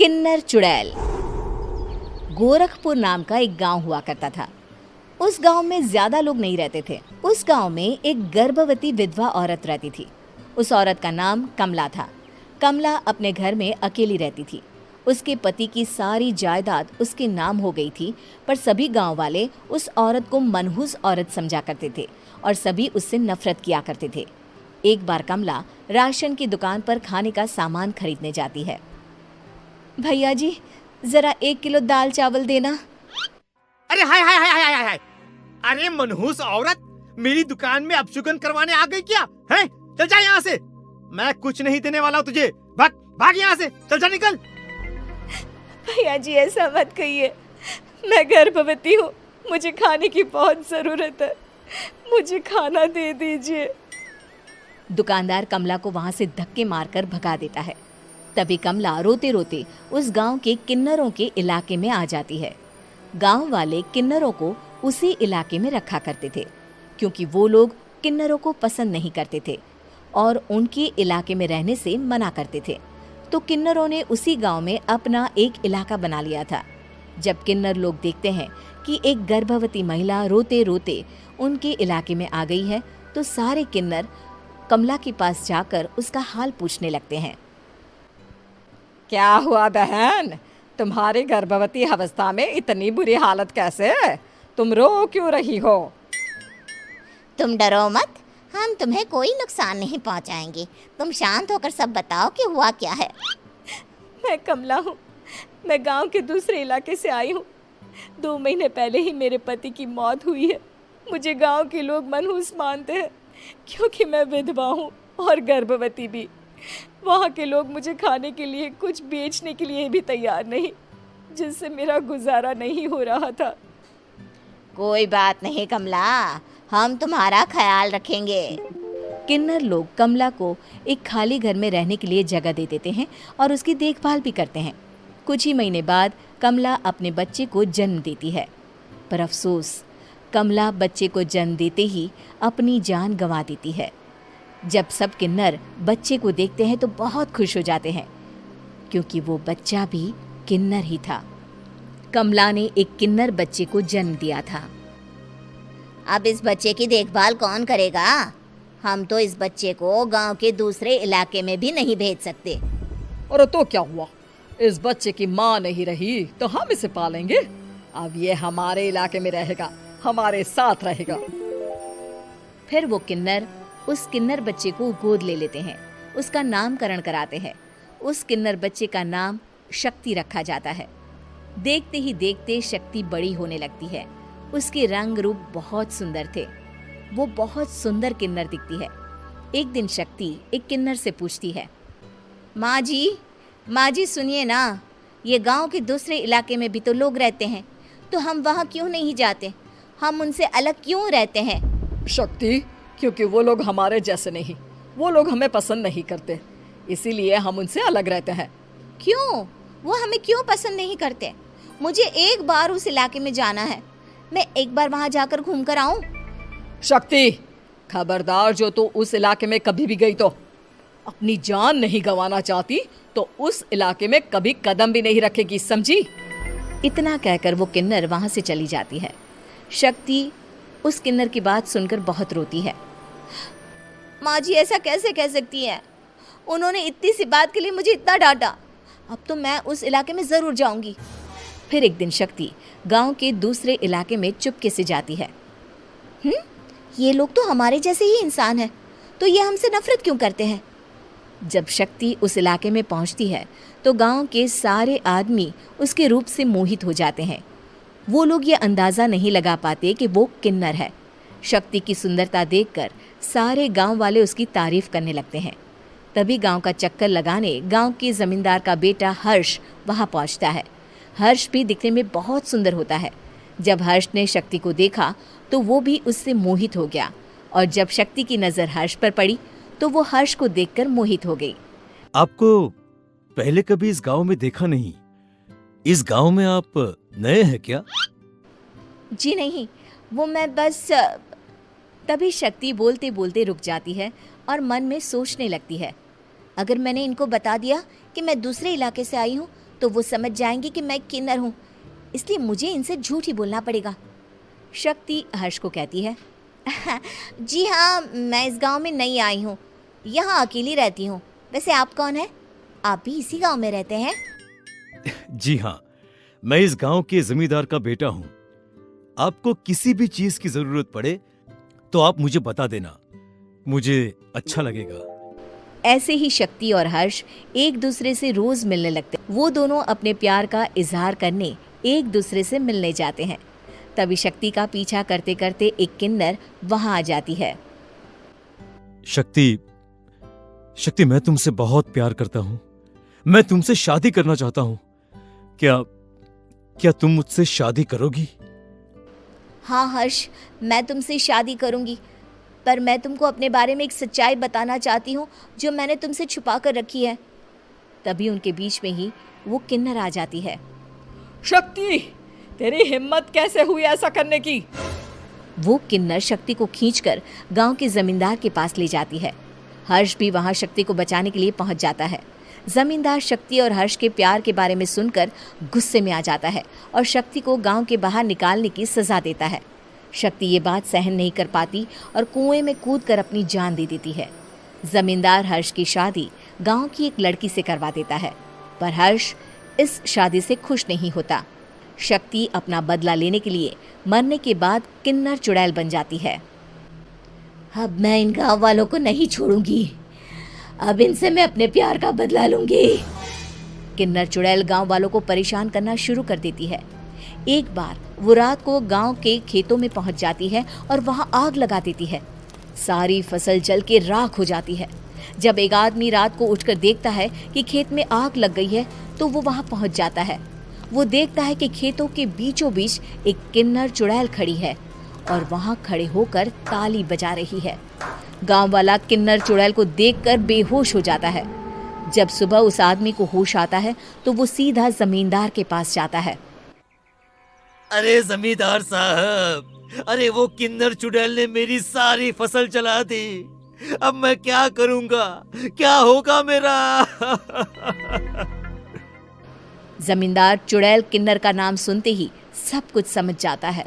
किन्नर चुड़ैल। गोरखपुर नाम का एक गांव हुआ करता था। उस गांव में ज्यादा लोग नहीं रहते थे। उस गांव में एक गर्भवती विधवा औरत रहती थी। उस औरत का नाम कमला था। कमला अपने घर में अकेली रहती थी। उसके पति की सारी जायदाद उसके नाम हो गई थी, पर सभी गांव वाले उस औरत को मनहूस औरत समझा करते थे और सभी उससे नफरत किया करते थे। एक बार कमला राशन की दुकान पर खाने का सामान खरीदने जाती है। भैया जी, जरा 1 किलो दाल चावल देना। अरे हाय हाय हाय हाय हाय हाय! अरे मनहूस औरत, मेरी दुकान में अपशुगन करवाने आ गई क्या? हैं? चल जा यहाँ से। मैं कुछ नहीं देने वाला हूँ तुझे। भाग भाग यहाँ से, चल जा, निकल। भैया जी, ऐसा मत कहिए। मैं गर्भवती हूँ, मुझे खाने की बहुत जरूरत है। मुझे खाना दे दीजिए। दुकानदार कमला को वहां से धक्के मारकर भगा देता है। तभी कमला रोते रोते उस गांव के किन्नरों के इलाके में आ जाती है। गांव वाले किन्नरों को उसी इलाके में रखा करते थे, क्योंकि वो लोग किन्नरों को पसंद नहीं करते थे और उनके इलाके में रहने से मना करते थे। तो किन्नरों ने उसी गांव में अपना एक इलाका बना लिया था। जब किन्नर लोग देखते हैं कि एक गर्भवती महिला रोते रोते उनके इलाके में आ गई है, तो सारे किन्नर कमला के पास जाकर उसका हाल पूछने लगते हैं। क्या हुआ बहन, तुम्हारी गर्भवती अवस्था में इतनी बुरी हालत कैसे है? तुम रो क्यों रही हो? तुम डरो मत, हम तुम्हें कोई नुकसान नहीं पहुंचाएंगे। तुम शांत होकर सब बताओ कि हुआ क्या है। मैं कमला हूँ। मैं गांव के दूसरे इलाके से आई हूँ। 2 महीने पहले ही मेरे पति की मौत हुई है। मुझे गांव के लोग मनहूस मानते हैं, क्योंकि मैं विधवा हूँ और गर्भवती भी। वहाँ के लोग मुझे खाने के लिए कुछ बेचने के लिए भी तैयार नहीं, जिससे मेरा गुजारा नहीं हो रहा था। कोई बात नहीं कमला, हम तुम्हारा ख्याल रखेंगे। किन्नर लोग कमला को एक खाली घर में रहने के लिए जगह दे देते हैं और उसकी देखभाल भी करते हैं। कुछ ही महीने बाद कमला अपने बच्चे को जन्म देती है, पर अफसोस, कमला बच्चे को जन्म देते ही अपनी जान गंवा देती है। जब सब किन्नर बच्चे को देखते हैं तो बहुत खुश हो जाते हैं, क्योंकि वो बच्चा भी किन्नर ही था। कमला ने एक किन्नर बच्चे को जन्म दिया था। अब इस बच्चे की देखभाल कौन करेगा? हम तो इस बच्चे को गांव के दूसरे इलाके में भी नहीं भेज सकते। और तो क्या हुआ, इस बच्चे की माँ नहीं रही तो हम इसे पालेंगे। अब ये हमारे इलाके में रहेगा, हमारे साथ रहेगा। फिर वो किन्नर उस किन्नर बच्चे को गोद ले लेते हैं, उसका नामकरण कराते हैं। उस किन्नर बच्चे का नाम शक्ति रखा जाता है। देखते ही देखते शक्ति बड़ी होने लगती है। उसके रंग रूप बहुत सुंदर थे। वो बहुत सुंदर किन्नर दिखती है। एक दिन शक्ति एक किन्नर से पूछती है, माँ जी सुनिए ना, ये गांव के दूसरे इलाके में भी तो लोग रहते हैं, तो हम वहाँ क्यों नहीं जाते? हम उनसे अलग क्यों रहते हैं? शक्ति, क्योंकि वो लोग हमारे जैसे नहीं, वो लोग हमें पसंद नहीं करते, इसीलिए हम उनसे अलग रहते हैं। क्यों? वो हमें क्यों पसंद नहीं करते? मुझे एक बार उस इलाके में जाना है। मैं एक बार वहाँ जाकर घूम कर आऊँ। शक्ति, खबरदार, जो तू उस इलाके में कभी भी गई तो अपनी जान नहीं गंवाना चाहती तो उस इलाके में कभी कदम भी नहीं रखेगी, समझी? इतना कहकर वो किन्नर वहाँ से चली जाती है। शक्ति उस किन्नर की बात सुनकर बहुत रोती है। माँ जी, ऐसा कैसे कह सकती हैं? उन्होंने इतनी सी बात के लिए मुझे इतना डांटा। अब तो मैं उस इलाके में ज़रूर जाऊंगी। फिर एक दिन शक्ति गांव के दूसरे इलाके में चुपके से जाती है। ये लोग तो हमारे जैसे ही इंसान हैं, तो ये हमसे नफरत क्यों करते हैं? जब शक्ति उस इलाके में पहुंचती है तो गांव के सारे आदमी उसके रूप से मोहित हो जाते हैं। वो लोग ये अंदाज़ा नहीं लगा पाते कि वो किन्नर है। शक्ति की सुंदरता देखकर सारे गांव वाले उसकी तारीफ करने लगते हैं। तभी गांव का चक्कर लगाने गांव के जमींदार का बेटा हर्ष वहां पहुंचता है। हर्ष भी दिखने में बहुत सुंदर होता है। जब हर्ष ने शक्ति को देखा तो वो भी उससे मोहित हो गया, और जब शक्ति की नज़र हर्ष पर पड़ी तो वो हर्ष को देखकर मोहित हो गई। आपको पहले कभी इस गांव में देखा नहीं। इस गांव में आप नए हैं क्या? जी नहीं, वो मैं बस। तभी शक्ति बोलते बोलते रुक जाती है और मन में सोचने लगती है, अगर मैंने इनको बता दिया कि मैं दूसरे इलाके से आई हूँ तो वो समझ जाएंगे कि मैं किन्नर हूँ, इसलिए मुझे इनसे झूठ ही बोलना पड़ेगा। शक्ति हर्ष को कहती है, जी हाँ, मैं इस गांव में नई आई हूँ, यहाँ अकेली रहती हूँ। वैसे आप कौन है? आप भी इसी गांव में रहते हैं? जी हाँ, मैं इस गांव के जमींदार का बेटा हूँ। आपको किसी भी चीज की जरूरत पड़े तो आप मुझे बता देना, मुझे अच्छा लगेगा। ऐसे ही शक्ति और हर्ष एक दूसरे से रोज मिलने लगते। वो दोनों अपने प्यार का इजहार करने एक दूसरे से मिलने जाते हैं। तभी शक्ति का पीछा करते करते एक किन्नर वहां आ जाती है। शक्ति, शक्ति, मैं तुमसे बहुत प्यार करता हूँ। मैं तुमसे शादी करना चाहता हूँ। क्या तुम मुझसे शादी करोगी? हाँ हर्ष, मैं तुमसे शादी करूँगी, पर मैं तुमको अपने बारे में एक सच्चाई बताना चाहती हूँ जो मैंने तुमसे छुपा कर रखी है। तभी उनके बीच में ही वो किन्नर आ जाती है। शक्ति, तेरी हिम्मत कैसे हुई ऐसा करने की? वो किन्नर शक्ति को खींचकर गांव के जमींदार के पास ले जाती है। हर्ष भी वहां शक्ति को बचाने के लिए पहुंच जाता है। जमींदार शक्ति और हर्ष के प्यार के बारे में सुनकर गुस्से में आ जाता है और शक्ति को गांव के बाहर निकालने की सजा देता है। शक्ति ये बात सहन नहीं कर पाती और कुएं में कूदकर अपनी जान दे देती है। जमींदार हर्ष की शादी गांव की एक लड़की से करवा देता है, पर हर्ष इस शादी से खुश नहीं होता। शक्ति अपना बदला लेने के लिए मरने के बाद किन्नर चुड़ैल बन जाती है। अब मैं इन गाँव वालों को नहीं छोड़ूंगी, अब इनसे मैं अपने प्यार का बदला लूंगी। किन्नर चुड़ैल गांव वालों को परेशान करना शुरू कर देती है। एक बार वो रात को गांव के खेतों में पहुंच जाती है और वहां आग लगा देती है। सारी फसल जल के राख हो जाती है। जब एक आदमी रात को उठकर देखता है कि खेत में आग लग गई है तो वो वहां पहुंच जाता है। वो देखता है कि खेतों के बीचों बीच एक किन्नर चुड़ैल खड़ी है और वहां खड़े होकर ताली बजा रही है। गांव वाला किन्नर चुड़ैल को देखकर बेहोश हो जाता है। जब सुबह उस आदमी को होश आता है तो वो सीधा जमींदार के पास जाता है। अरे जमींदार साहब, अरे वो किन्नर चुड़ैल ने मेरी सारी फसल जला दी। अब मैं क्या करूंगा? क्या होगा मेरा? जमींदार चुड़ैल किन्नर का नाम सुनते ही सब कुछ समझ जाता है।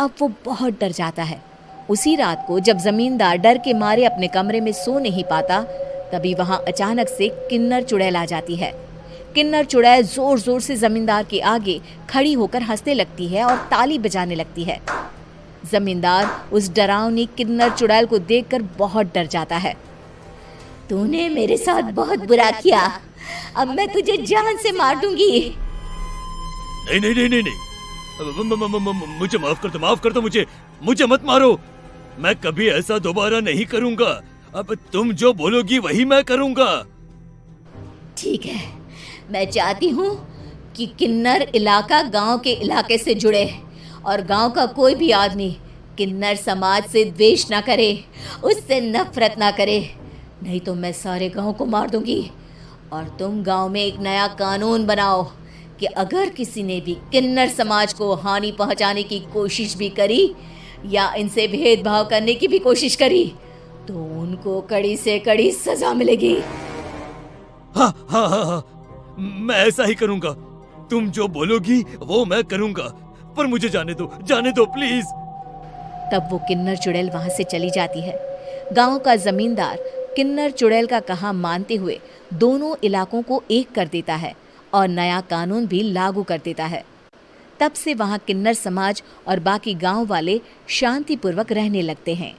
अब वो बहुत डर जाता है। उसी रात को जब जमींदार डर के मारे अपने कमरे में सो नहीं पाता, तभी वहां अचानक से किन्नर चुड़ैल आ जाती है। किन्नर चुड़ैल जोर जोर से जमींदार के आगे खड़ी होकर हंसने लगती है और ताली बजाने लगती है। जमींदार उस डरावनी किन्नर चुड़ैल को देखकर बहुत डर जाता है। तूने मेरे साथ बहुत बुरा किया, अब मैं तुझे जान से मार दूंगी। नहीं नहीं नहीं नहीं नहीं, मुझे माफ कर दो, मुझे मत मारो। मैं कभी ऐसा दोबारा नहीं करूंगा। अब तुम जो बोलोगी वही मैं करूंगा। ठीक है, मैं चाहती हूँ कि किन्नर इलाका गांव के इलाके से जुड़े और गांव का कोई भी आदमी किन्नर समाज से द्वेष ना करे, उससे नफरत ना करे, नहीं तो मैं सारे गांव को मार दूंगी। और तुम गांव में एक नया कानून बनाओ कि अगर किसी ने भी किन्नर समाज को हानि पहुंचाने की कोशिश भी करी या इनसे भेदभाव करने की भी कोशिश करी तो उनको कड़ी से कड़ी सजा मिलेगी। हाँ हाँ हाँ हाँ, मैं ऐसा ही करूंगा। तुम जो बोलोगी वो मैं करूंगा, पर मुझे जाने दो प्लीज। तब वो किन्नर चुड़ैल वहां से चली जाती है। गांव का जमींदार किन्नर चुड़ैल का कहा मानते हुए दोनों इलाकों को एक कर देता है और नया कानून भी लागू कर देता है। तब से वहां किन्नर समाज और बाकी गांव वाले शांतिपूर्वक रहने लगते हैं।